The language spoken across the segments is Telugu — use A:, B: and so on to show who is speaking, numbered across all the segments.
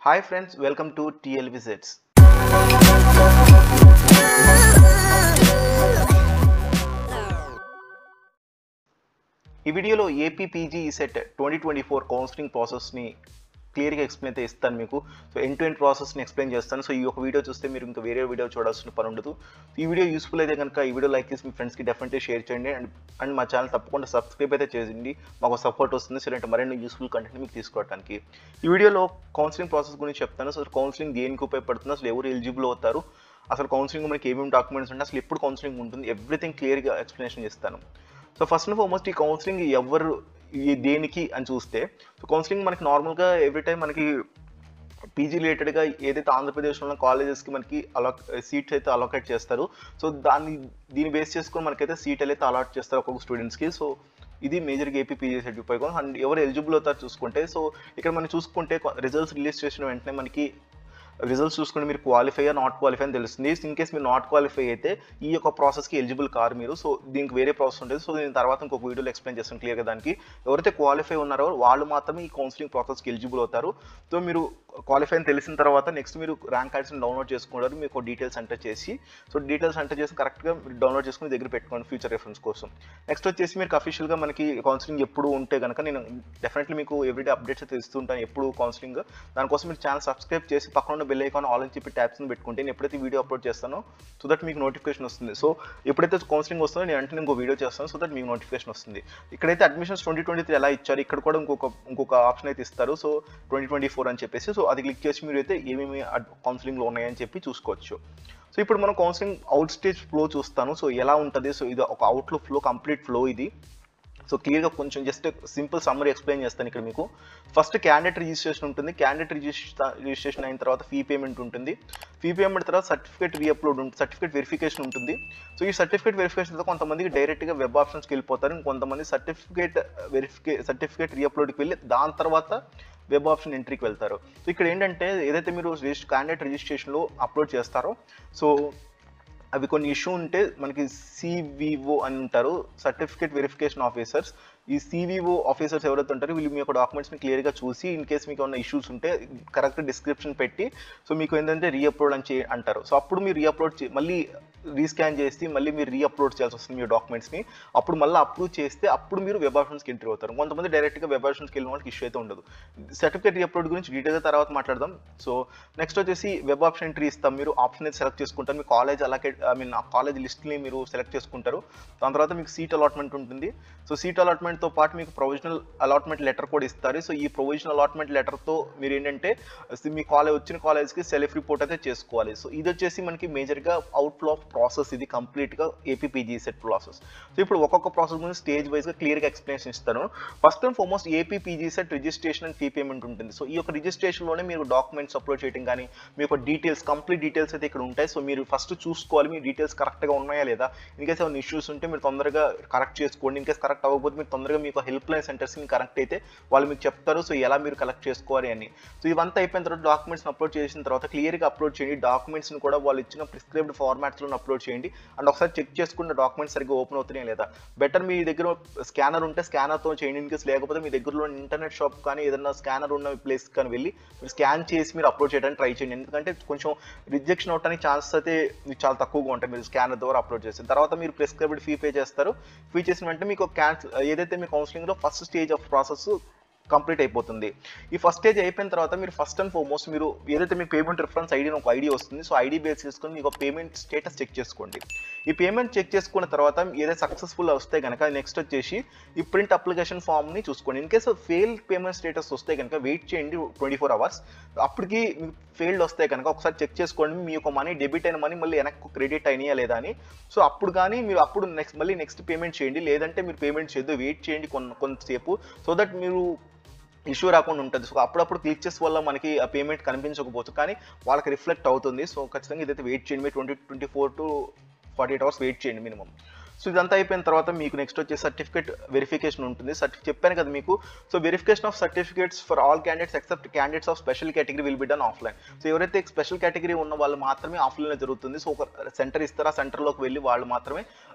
A: Hi friends, welcome to TL Visits. ఈ వీడియోలో ఏపీ పీజీ సెట్ 2024 కౌన్సిలింగ్ ప్రాసెస్ని క్లియర్గా ఎక్స్ప్లెయిన్ అయితే ఇస్తాను మీకు. సో ఎండ్ టు ఎండ్ ప్రాసెస్ని ఎక్స్ప్లెయిన్ చేస్తాను. సో ఈ ఒక వీడియో చూస్తే మీరు ఇంకా వేరే వీడియో చూడాల్సిన పని ఉండదు. ఈ వీడియో యూస్ఫుల్ అయితే కనుక ఈ వీడియో లైక్ చేసి మీ ఫ్రెండ్స్కి డెఫినెట్లీ షేర్ చేయండి అండ్ మా ఛానల్ తప్పకుండా సబ్స్క్రైబ్ అయితే చేయండి. మాకు సపోర్ట్ వస్తుంది. సో మరిన్ని యూస్ఫుల్ కంటెంట్ మీకు తీసుకోవడానికి ఈ వీడియోలో కౌన్సిలింగ్ ప్రాసెస్ గురించి చెప్తాను. సో కౌన్సిలింగ్ దేనికి ఉపయోగపడుతుంది, అసలు ఎవరు ఎలిజిబుల్ అవుతారు, అసలు కౌన్సిలింగ్ మనకి ఏమేమి డాక్యుమెంట్స్ ఉంటాయి, అసలు ఎప్పుడు కౌన్సిలింగ్ ఉంటుంది, ఎవ్రీథింగ్ క్లియర్గా ఎక్స్ప్లెనేషన్ చేస్తాను. సో ఫస్ట్ అండ్ ఫార్మోస్ట్ ఈ కౌన్సిలింగ్ ఎవరు దేనికి అని చూస్తే, సో కౌన్సిలింగ్ మనకి నార్మల్గా ఎవ్రీ టైం మనకి పీజీ రిలేటెడ్గా ఏదైతే ఆంధ్రప్రదేశ్లో ఉన్న కాలేజెస్కి మనకి సీట్స్ అయితే అలొకేట్ చేస్తారు. సో దీన్ని బేస్ చేసుకొని మనకైతే సీట్ అయితే అలాట్ చేస్తారు ఒక్కొక్క స్టూడెంట్స్కి. సో ఇది మేజర్గా ఏపీ పీజీ సెట్ ఉపయోగం. అండ్ ఎవరు ఎలిజిబుల్ అవుతారు చూసుకుంటే, సో ఇక్కడ మనం చూసుకుంటే రిజల్ట్స్ రిలీజ్ చేసిన వెంటనే మనకి రిజల్ట్స్ చూసుకుంటే మీరు క్వాలిఫై నాట్ క్వాలిఫై అని తెలుస్తుంది. ఇన్ కేస్ మీరు నాట్ క్వాలిఫై అయితే ఈ యొక్క ప్రాసెస్కి ఎలిజిబుల్ కారు మీరు. సో దీనికి వేరే ప్రాసెస్ ఉంటుంది. సో దీని తర్వాత ఇంకొక వీడియోలో ఎక్స్ప్లెయిన్ చేస్తాను క్లియర్గా. దానికి ఎవరైతే క్వాలిఫై ఉన్నారో వాళ్ళు మాత్రమే ఈ కౌన్సిలింగ్ ప్రాసెస్కి ఎలిజిబుల్ అవుతారు. సో మీరు క్వాలిఫై అని తెలిసిన తర్వాత నెక్స్ట్ మీరు ర్యాంక్ కార్డ్స్ని డౌన్లోడ్ చేసుకుంటారు. మీకు డీటెయిల్స్ ఎంటర్ చేసి, సో డీటెయిల్స్ ఎంటర్ చేసి కరెక్ట్గా మీరు డౌన్లోడ్ చేసుకుని దగ్గర పెట్టుకోండి ఫ్యూచర్ రెఫరెన్స్ కోసం. నెక్స్ట్ వచ్చేసి మీకు అఫీషియల్గా మనకి కౌన్సిలింగ్ ఎప్పుడు ఉంటే కనుక నేను డెఫినెట్లీ మీకు ఎవ్రీడే అప్డేట్స్ అయితే ఇస్తుంటాను ఎప్పుడు కౌన్సిలింగ్. దానికోసం మీరు ఛానల్ సబ్స్క్రైబ్ చేసి పక్కన ఉన్న బెల్ ఐకాన్ ఆల్ అని చెప్పి ట్యాబ్స్ని పెట్టుకుంటే నేను ఎప్పుడైతే వీడియో అప్లోడ్ చేస్తానో సో దట్ మీకు నోటిఫికేషన్ వస్తుంది. సో ఎప్పుడైతే కౌన్సిలింగ్ వస్తుందో నేను వెంటనే ఇంకో వీడియో చేస్తాను. సో దట్ మీకు నోటిఫికేషన్ వస్తుంది. ఇక్కడైతే అడ్మిషన్స్ 2023 ఎలా ఇచ్చారు, ఇక్కడ కూడా ఇంకొక ఆప్షన్ అయితే ఇస్తారు. సో 2024 అని చెప్పేసి, సో అది క్లిక్ చేసి మీరు అయితే ఏమేమి కౌన్సిలింగ్లో ఉన్నాయని చెప్పి చూసుకోవచ్చు. సో ఇప్పుడు మనం కౌన్సిలింగ్ అవుట్ స్టేజ్ ఫ్లో చూస్తాను. సో ఎలా ఉంటుంది, సో ఇది ఒక అవుట్లో ఫ్లో, కంప్లీట్ ఫ్లో ఇది. సో క్లియర్గా కొంచెం జస్ట్ సింపుల్ సమ్మరీ ఎక్స్ప్లెయిన్ చేస్తాను ఇక్కడ మీకు. ఫస్ట్ క్యాండిడేట్ రిజిస్ట్రేషన్ ఉంటుంది. క్యాండిడేట్ రిజిస్ట్రేషన్ అయిన తర్వాత ఫీ పేమెంట్ ఉంటుంది. ఫీ పేమెంట్ తర్వాత సర్టిఫికేట్ రీఅప్లోడ్ ఉంటుంది, సర్టిఫికేట్ వెరిఫికేషన్ ఉంటుంది. సో ఈ సర్టిఫికేట్ వెరిఫికేషన్ తర్వాత కొంతమందికి డైరెక్ట్గా వెబ్ ఆప్షన్స్కి వెళ్ళిపోతారు, ఇంకొంతమంది సర్టిఫికేట్ రీఅప్లోడ్కి వెళ్ళి దాని తర్వాత వెబ్ ఆప్షన్ ఎంట్రీకి వెళ్తారు. సో ఇక్కడ ఏంటంటే ఏదైతే మీరు క్యాండిడేట్ రిజిస్ట్రేషన్లో అప్లోడ్ చేస్తారో, సో అవి కొన్ని ఇష్యూ ఉంటే మనకి సివిఓ అని ఉంటారు, సర్టిఫికేట్ వెరిఫికేషన్ ఆఫీసర్స్. ఈ సివిఓ ఆఫీసర్స్ ఎవరైతే ఉంటారో వీళ్ళు మీ యొక్క డాక్యుమెంట్స్ని క్లియర్గా చూసి ఇన్ కేస్ మీకు ఏమైనా ఇష్యూస్ ఉంటే కరెక్ట్ డిస్క్రిప్షన్ పెట్టి, సో మీకు ఏంటంటే రీఅప్లోడ్ అని అంటారు. సో అప్పుడు మీరు రీఅప్లోడ్ మళ్ళీ రీస్కాన్ చేసి మళ్ళీ మీరు రీఅప్లోడ్ చేయాల్సి వస్తుంది మీ డాక్యుమెంట్స్ని. అప్పుడు మళ్ళీ అప్రూవ్ చేస్తే అప్పుడు మీరు వెబ్ ఆప్షన్స్కి ఎంట్రీ అవుతారు. కొంతమంది డైరెక్ట్గా వెబ్ ఆప్షన్స్కి వెళ్ళిన వాళ్ళకి ఇష్యూ అయితే ఉండదు. సర్టిఫికేట్ రీఅప్లోడ్ గురించి డీటెయిల్గా తర్వాత మాట్లాడదాం. సో నెక్స్ట్ వచ్చేసి వెబ్ ఆప్షన్ ఎంట్రీ ఇస్తాం. మీరు ఆప్షన్ అయితే సెలెక్ట్ చేసుకుంటారు. మీ కాలేజ్ ఆ కాలేజ్ లిస్ట్ని మీరు సెలెక్ట్ చేసుకుంటారు. దాని తర్వాత మీకు సీట్ అలాట్మెంట్ ఉంటుంది. సో సీట్ అలాట్మెంట్తో పాటు మీకు ప్రొవిజనల్ అలాట్మెంట్ లెటర్ కూడా ఇస్తారు. సో ఈ ప్రొవిజనల్ అలాట్మెంట్ లెటర్తో మీరు ఏంటంటే మీ వచ్చిన కాలేజ్కి సెల్ఫ్ రిపోర్ట్ అయితే చేసుకోవాలి. సో ఇది వచ్చేసి మనకి మేజర్గా అవుట్ఫ్లో ఆఫ్ ప్రాసెస్, ఇది కంప్లీట్గా AP PG set process. So ఇప్పుడు ఒక్కొక్క ప్రాసెస్ గురించి స్టేజ్ వైజ్గా క్లియర్గా ఎక్స్ప్లెనేషన్ ఇస్తాను. First and foremost AP PG set registration and fee payment ఉంటుంది. సో ఈ యొక్క రిజిస్ట్రేషన్లోనే మీరు డాక్యుమెంట్స్ అప్లోడ్ చేయడం కానీ మీ యొక్క డీటెయిల్స్, కంప్లీట్ డీటెయిల్స్ అయితే ఇక్కడ ఉంటాయి. సో మీరు ఫస్ట్ చూసుకోవాలి మీ డీటెయిల్స్ కరెక్ట్గా ఉన్నాయా లేదా. ఇన్ కేస్ ఏమైనా ఇష్యూస్ ఉంటే మీరు తొందరగా కరెక్ట్ చేసుకోండి. ఇన్ కేస్ కరెక్ట్ అవ్వకపోతే మీరు తొందరగా మీకు హెల్ప్ లైన్ సెంటర్స్కి కరెక్ట్ అయితే వాళ్ళు మీకు చెప్తారు సో ఎలా మీరు కలెక్ట్ చేసుకోవాలి అని. సో ఇవంతా అయిపోయిన తర్వాత డాక్యుమెంట్స్ని అప్లోడ్ చేసిన తర్వాత క్లియర్గా అప్లోడ్ చేయండి. డాక్యుమెంట్స్ని కూడా వాళ్ళు ఇచ్చిన ప్రిస్క్రైబ్డ్ ఫార్మాట్స్లో అప్లోడ్ చేయండి. అండ్ ఒకసారి చెక్ చేసుకున్న డాక్యుమెంట్స్ సరిగ్గా ఓపెన్ అవుతున్నాయా లేదా. బెటర్ మీ దగ్గర స్కానర్ ఉంటే స్కానర్తో చేయండి. ఇన్ కేస్ లేకపోతే మీ దగ్గరలో ఇంటర్నెట్ షాప్ కానీ ఏదైనా స్కానర్ ఉన్న ప్లేస్ కానీ వెళ్ళి మీరు స్కాన్ చేసి మీరు అప్లోడ్ చేయడానికి ట్రై చేయండి. ఎందుకంటే కొంచెం రిజెక్షన్ అవడానికి ఛాన్సెస్ అయితే చాలా తక్కువగా ఉంటాయి మీరు స్కానర్ ద్వారా అప్లోడ్ చేసిన తర్వాత. మీరు ప్రిస్క్రైబ్డ్ ఫీ పే చేస్తారు. ఫీ చేసిన వెంటనే మీకు ఏదైతే మీ కౌన్సిలింగ్లో first stage of process complete అయిపోతుంది. ఈ ఫస్ట్ స్టేజ్ అయిపోయిన తర్వాత మీరు ఫస్ట్ అండ్ ఫార్మోస్ట్ మీరు ఏదైతే మీ పేమెంట్ రిఫరెన్స్ ఐడి ఒక ఐడి వస్తుంది. సో ఐడి బేస్ చేసుకొని మీకు పేమెంట్ స్టేటస్ చెక్ చేసుకోండి. ఈ పేమెంట్ చెక్ చేసుకున్న తర్వాత ఏదైతే సక్సెస్ఫుల్ వస్తే కనుక నెక్స్ట్ వచ్చేసి ఈ ప్రింట్ అప్లికేషన్ ఫామ్ని చూసుకోండి. In case fail payment status వస్తే కనుక వెయిట్ చేయండి 24 hours. అప్పటికి మీకు ఫెయిల్డ్ వస్తే కనుక ఒకసారి చెక్ చేసుకోండి మీ యొక్క మనీ డెబిట్ అయిన మనీ మళ్ళీ వెనక్కి క్రెడిట్ అయినాయా లేదా అని. సో అప్పుడు కానీ మీరు అప్పుడు నెక్స్ట్ పేమెంట్ చేయండి. లేదంటే మీరు పేమెంట్ చేయొద్దు, వెయిట్ చేయండి కొంతసేపు. సో దట్ మీరు ఇష్యూ రాకుండా ఉంటుంది. సో అప్పుడప్పుడు క్లిచెస్ వల్ల మనకి ఆ పేమెంట్ కనిపించకపోవచ్చు కానీ వాళ్ళకి రిఫ్లెక్ట్ అవుతుంది. సో ఖచ్చితంగా ఇదైతే వెయిట్ చేయండి. 24 to 48 hours వెయిట్ చేయండి మినిమం. సో ఇదంతా అయిపోయిన తర్వాత మీకు నెక్స్ట్ వచ్చే సర్టిఫికేట్ వెరిఫికేషన్ ఉంటుంది. చెప్పాను కదా మీకు. So verification of certificates for all candidates except candidates of special category will be done offline. So ఎవరైతే స్పెషల్ కేటగిరీ ఉన్న వాళ్ళు మాత్రమే ఆఫ్లైన్లో జరుగుతుంది. సో ఒక సెంటర్ ఇస్తారు, ఆ సెంటర్లోకి వెళ్ళి వాళ్ళు మాత్రమే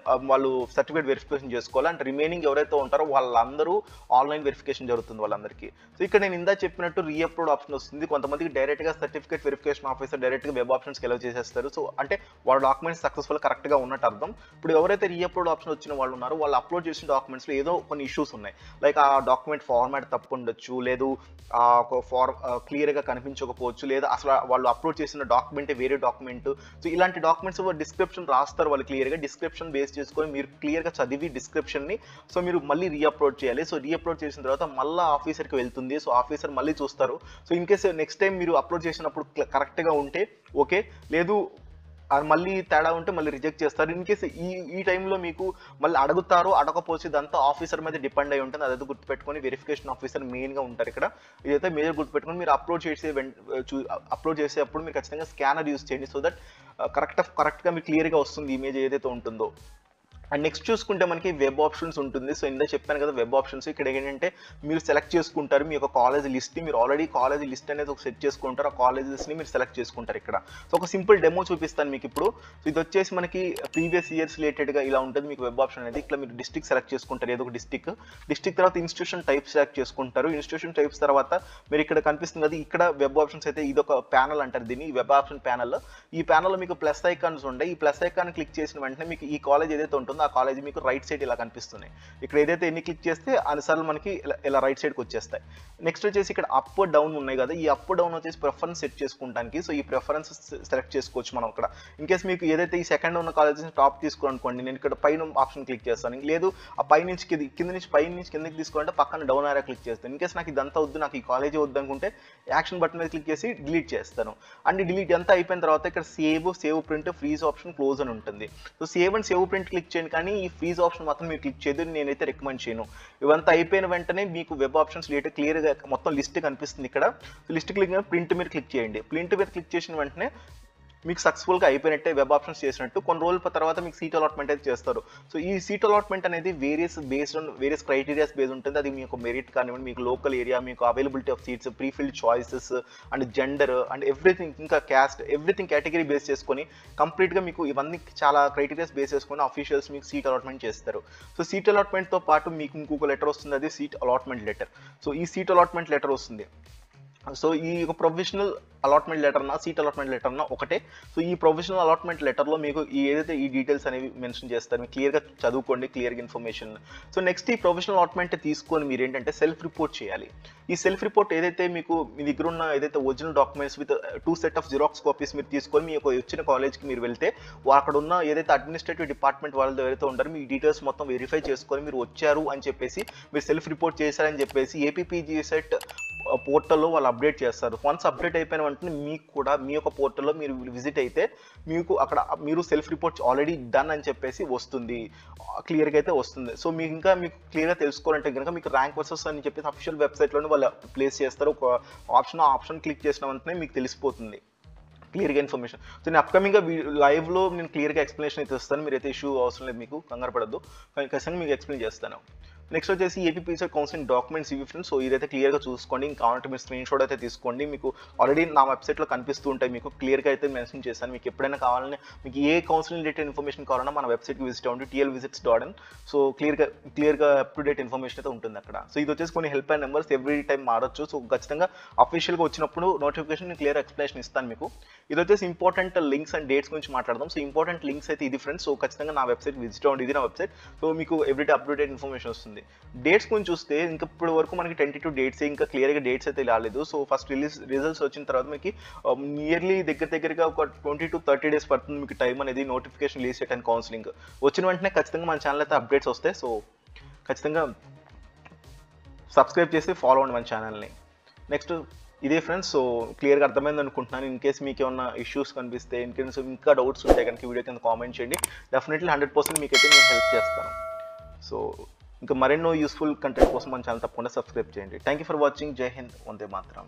A: వాళ్ళు సర్టిఫికేట్ వెరిఫికేషన్ చేసుకోవాలి. అండ్ రిమైనింగ్ ఎవరైతే ఉంటారో వాళ్ళందరూ ఆన్లైన్ వెరిఫికేషన్ జరుగుతుంది వాళ్ళందరికీ. సో ఇక్కడ నేను ఇందా చెప్పినట్టు రీఅప్లోడ్ ఆప్షన్ వస్తుంది. కొంతమందికి డైరెక్ట్గా సర్టిఫికేట్ వెరిఫికేషన్ ఆఫీసర్ డైరెక్ట్గా వెబ్ ఆప్షన్స్కి ఎలా చేసేస్తారు. సో అంటే వాళ్ళ డాక్యుమెంట్స్ సక్సెస్ఫుల్ కరెక్ట్గా ఉన్నట్టు అర్థం. ఇప్పుడు ఎవరైతే రీఅప్లోడ్ ఆప్షన్ వచ్చిన వాళ్ళు ఉన్నారో వాళ్ళు అప్లోడ్ చేసిన డాక్యుమెంట్స్లో ఏదో కొన్ని ఇష్యూస్ ఉన్నాయి. లైక్ ఆ డాక్యుమెంట్ ఫార్మాట్ తప్పు ఉండొచ్చు, లేదు ఒక క్లియర్గా కనిపించకపోవచ్చు, లేదా అసలు వాళ్ళు అప్లోడ్ చేసిన డాక్యుమెంటే వేరే డాక్యుమెంట్. సో ఇలాంటి డాక్యుమెంట్స్ డిస్క్రిప్షన్ రాస్తారు వాళ్ళు క్లియర్గా. డిస్క్రిప్షన్ బేస్ చేసుకొని మీరు క్లియర్గా చదివి డిస్క్రిప్షన్ని సో మీరు మళ్ళీ రీఅప్లోడ్ చేయాలి. సో రీఅప్లోడ్ చేసిన తర్వాత మళ్ళీ ఆఫీసర్కి వెళ్తుంది. సో ఆఫీసర్ మళ్ళీ చూస్తారు. So in case next time మీరు అప్లోడ్ చేసినప్పుడు కరెక్ట్గా ఉంటే ఓకే, లేదు అది మళ్ళీ తేడా ఉంటే మళ్ళీ రిజెక్ట్ చేస్తారు. ఇన్ కేసు ఈ టైంలో మీకు మళ్ళీ అడుగుతారో అడగకపోవచ్చు, ఇదంతా ఆఫీసర్ మీద డిపెండ్ అయి ఉంటుంది. అదైతే గుర్తుపెట్టుకొని వెరిఫికేషన్ ఆఫీసర్ మెయిన్గా ఉంటారు ఇక్కడ. ఇదైతే మేజర్ గుర్తుపెట్టుకొని మీరు అప్లోడ్ చేసేటప్పుడు మీరు ఖచ్చితంగా స్కానర్ యూస్ చేయండి. సో దట్ కరెక్ట్గా మీకు క్లియర్గా వస్తుంది ఇమేజ్ ఏదైతే ఉంటుందో. అండ్ నెక్స్ట్ చూసుకుంటే మనకి వెబ్ ఆప్షన్స్ ఉంటుంది. సో ఇందా చెప్పాను కదా వెబ్ ఆప్షన్స్. ఇక్కడ ఏంటంటే మీరు సెలెక్ట్ చేసుకుంటారు మీ యొక్క కాలేజ్ లిస్ట్ని. మీరు ఆల్రెడీ కాలేజ్ లిస్ట్ అనేది ఒక సెట్ చేసుకుంటారు. ఆ కాలేజెస్ని మీరు సెలెక్ట్ చేసుకుంటారు ఇక్కడ. సో ఒక సింపుల్ డెమో చూపిస్తాను మీకు ఇప్పుడు. సో ఇది వచ్చేసి మనకి ప్రీవియస్ ఇయర్స్ రిలేటెడ్గా ఇలా ఉంటుంది మీకు వెబ్ ఆప్షన్ అనేది. ఇక్కడ మీరు డిస్ట్రిక్ట్ సెలెక్ట్ చేసుకుంటారు, ఏదో ఒక డిస్ట్రిక్ట్ తర్వాత ఇన్స్టిట్యూషన్ టైప్ సెలెక్ట్ చేసుకుంటారు. ఇన్స్టిట్యూషన్ టైప్స్ తర్వాత మీరు ఇక్కడ కనిపిస్తుంది కదా ఇక్కడ వెబ్ ఆప్షన్స్ అయితే ఇది ఒక ప్యానల్ అంటారు దీన్ని, వెబ్ ఆప్షన్ ప్యానల్. ఈ ప్యానల్లో మీకు ప్లస్ ఐకాన్స్ ఉంటాయి. ఈ ప్లస్ ఐకాన్ క్లిక్ చేసిన వెంటనే మీకు ఈ కాలేజ్ ఏదైతే ఉంటుందో ఆ కాలేజ్ మీకు రైట్ సైడ్ ఇలా కనిపిస్తున్నాయి. ఇక్కడ ఏదైతే ఎన్ని క్లిక్ చేస్తే అన్నిసార్లు మనకి ఇలా రైట్ సైడ్కి వచ్చేస్తాయి. నెక్స్ట్ వచ్చేసి ఇక్కడ అప్ డౌన్ ఉన్నాయి కదా, ఈ అప్ డౌన్ వచ్చేసి ప్రిఫరెన్స్ సెట్ చేసుకుంటానికి. సో ఈ ప్రిఫరెన్స్ సెలెక్ట్ చేసుకోవచ్చు మనం ఇక్కడ. ఇన్ కేసు మీకు ఏదైతే ఈ సెకండ్ ఉన్న కాలేజెస్ టాప్ తీసుకోవాలనుకోండి, నేను ఇక్కడ పైన ఆప్షన్ క్లిక్ చేస్తాను. లేదు ఆ పై నుంచి కింద నుంచి పై నుంచి కిందకి తీసుకోవాలంటే పక్కన డౌన్ ఆరా క్లిక్ చేస్తాను. ఇన్ కేసు నాకు ఇదంతా వద్దు, నాకు ఈ కాలేజీ వద్దు అనుకుంటే యాక్షన్ బటన్ మీద క్లిక్ చేసి డిలీట్ చేస్తాను. అండ్ డిలీట్ అంతా అయిపోయిన తర్వాత ఇక్కడ save print freeze option close అని ఉంటుంది. So save and save print click చేయండి, కానీ ఈ ఫ్రీజ్ ఆప్షన్ మాత్రం మీరు క్లిక్ చేయదు, నేనైతే రికమెండ్ చేయను. ఇవంతా అయిపోయిన వెంటనే మీకు వెబ్ ఆప్షన్స్ రిలేటెడ్ క్లియర్గా మొత్తం లిస్ట్ కనిపిస్తుంది ఇక్కడ. లిస్ట్ క్లిక్ ప్రింట్ మీద క్లిక్ చేయండి. ప్రింట్ మీద క్లిక్ చేసిన వెంటనే మీకు సక్సెస్ఫుల్గా అయిపోయినట్టే, వెబ్ ఆప్షన్స్ చేసినట్టు. కొన్ని రోజుల తర్వాత మీకు సీట్ అలాట్మెంట్ అయితే చేస్తారు. సో ఈ సీట్ అలాట్మెంట్ అనేది వేరియస్ క్రైటీరియాస్ బేస్ ఉంటుంది. అది మీకు మెరిట్ కానివ్వండి, మీకు లోకల్ ఏరియా, మీకు availability of seats, prefilled choices and gender and everything, ఇంకా క్యాస్ట్, ఎవ్రీథింగ్ కేటగిరీ బేస్ చేసుకొని కంప్లీట్గా మీకు ఇవన్నీ చాలా క్రైటీరియాస్ బేస్ చేసుకొని అఫీషియల్స్ మీకు సీట్ అలాట్మెంట్ చేస్తారు. సో సీట్ అలాట్మెంట్తో పాటు మీకు ఇంకొక లెటర్ వస్తుంది, అది సీట్ అలాట్మెంట్ లెటర్. సో ఈ సీట్ అలాట్మెంట్ లెటర్ వస్తుంది. సో ఈ ప్రొవిజనల్ అలాట్మెంట్ లెటర్నా సీట్ అలాట్మెంట్ లెటర్నా ఒకటే. సో ఈ ప్రొవిజనల్ అలాట్మెంట్ లెటర్లో మీకు ఏదైతే ఈ డీటెయిల్స్ అనేవి మెన్షన్ చేస్తారు, మీకు క్లియర్గా చదువుకోండి, క్లియర్గా ఇన్ఫర్మేషన్. సో నెక్స్ట్ ఈ ప్రొవిజనల్ అలాట్మెంట్ తీసుకొని మీరు ఏంటంటే సెల్ఫ్ రిపోర్ట్ చేయాలి. ఈ సెల్ఫ్ రిపోర్ట్ ఏదైతే మీకు మీ దగ్గర ఉన్న ఏదైతే original documents with 2 set of xerox copies మీరు తీసుకొని మీ యొక్క వచ్చిన కాలేజ్కి మీరు వెళ్తే అక్కడ ఉన్న ఏదైతే అడ్మినిస్ట్రేటివ్ డిపార్ట్మెంట్ వాళ్ళతో ఎవరైతే ఉంటారో మీ డీటెయిల్స్ మొత్తం వెరిఫై చేసుకొని మీరు వచ్చారు అని చెప్పేసి, మీరు సెల్ఫ్ రిపోర్ట్ చేశారని చెప్పేసి ఏపీపీజీసెట్ పోర్టల్లో వాళ్ళు అప్డేట్ చేస్తారు. వన్స్ అప్డేట్ అయిపోయిన వెంటనే మీకు కూడా మీ యొక్క పోర్టల్లో మీరు విజిట్ అయితే మీకు అక్కడ మీరు సెల్ఫ్ రిపోర్ట్ ఆల్రెడీ డన్ అని చెప్పేసి వస్తుంది, క్లియర్గా అయితే వస్తుంది. సో మీకు ఇంకా మీకు క్లియర్గా తెలుసుకోవాలంటే కనుక మీకు ర్యాంక్ వర్సెస్ అని చెప్పేసి అఫీషియల్ వెబ్సైట్లోనే వాళ్ళు ప్లేస్ చేస్తారు ఒక ఆప్షన్ క్లిక్ చేసిన వెంటనే మీకు తెలిసిపోతుంది క్లియర్గా ఇన్ఫర్మేషన్. సో నేను అప్కమింగ్గా లైవ్లో నేను క్లియర్గా ఎక్స్ప్లెనేషన్ అయితే ఇస్తాను. మీరైతే ఇష్యూ అవసరం లేదు, మీకు కంగారు పడద్దు, ఖచ్చితంగా మీకు ఎక్స్ప్లెయిన్ చేస్తాను. నెక్స్ట్ వచ్చేసి ఏపీపీసెట్ కౌన్సిలింగ్ డాక్యుమెంట్స్ ఇవి ఫ్రెండ్స్. సో ఇదైతే క్లియర్గా చూసుకోండి. ఇంకా కావాలంటే మీరు స్క్రీన్ షాట్ అయితే తీసుకోండి. మీకు ఆల్రెడీ నా వెబ్సైట్లో కనిపిస్తూ ఉంటాయి, మీకు క్లియర్గా అయితే మెన్షన్ చేశాను. మీకు ఎప్పుడైనా కావాలని, మీకు ఏ కౌన్సిలింగ్ రిలేటెడ్ ఇన్ఫర్మేషన్ కావాలన్నా మన వెబ్సైట్కి విజిట్ అవ్వండి, tlvisits.in. సో క్లియర్గా అప్ టు డేట్ ఇన్ఫర్మేషన్ అయితే ఉంటుంది అక్కడ. సో ఇది వచ్చేసి కొన్ని help line numbers every time మారచ్చు. సో ఖచ్చితంగా అఫీషియల్గా వచ్చినప్పుడు నోటిఫికేషన్ నేను క్లియర్ ఎక్స్ప్లెనేషన్ ఇస్తాను మీకు. ఇది వచ్చేసి ఇంపార్టెంట్ లింక్స్ అండ్ డేట్స్ గురించి మాట్లాడదాం. సో ఇంపార్టెంట్ లింక్స్ అయితే ఇది ఫ్రెండ్స్. సో ఖచ్చితంగా నా వెబ్సైట్ విజిట్ అవ్వండి, ఇది నా వెబ్సైట్. సో మీకు everyday up to date information వస్తుంది. డేట్స్ చూస్తే ఇంకా ఇప్పుడు వరకు మనకి 22 డేట్స్, ఇంకా క్లియర్గా డేట్స్ అయితే రాలేదు. సో ఫస్ట్ రిజల్ట్స్ వచ్చిన తర్వాత మీకు నియర్లీ దగ్గరగా ఒక 20 to 30 డేస్ పడుతుంది మీకు టైం అనేది నోటిఫికేషన్ రిలీజ్ చేయడానికి. కౌన్సిలింగ్ వచ్చిన వెంటనే ఖచ్చితంగా మన ఛానల్ అయితే అప్డేట్స్ వస్తాయి. సో ఖచ్చితంగా సబ్స్క్రైబ్ చేసి ఫాలో అవ్వండి మన ఛానల్ని. నెక్స్ట్ ఇదే ఫ్రెండ్స్. సో క్లియర్గా అర్థమైంది అనుకుంటున్నాను. ఇన్ కేసు మీకు ఏమన్నా ఇష్యూస్ కనిపిస్తే, ఇన్ కేసు ఇంకా డౌట్స్ ఉంటే కనుక వీడియో కింద కామెంట్ చేయండి. డెఫినెట్లీ 100% మీకైతే నేను హెల్ప్ చేస్తాను. సో ఇంకా మరెన్నో యూస్ఫుల్ కంటెంట్ కోసం మన ఛానల్ తప్పకుండా సబ్స్క్రైబ్ చేయండి. Thank you for watching. జై హింద్, వందే మాతరం.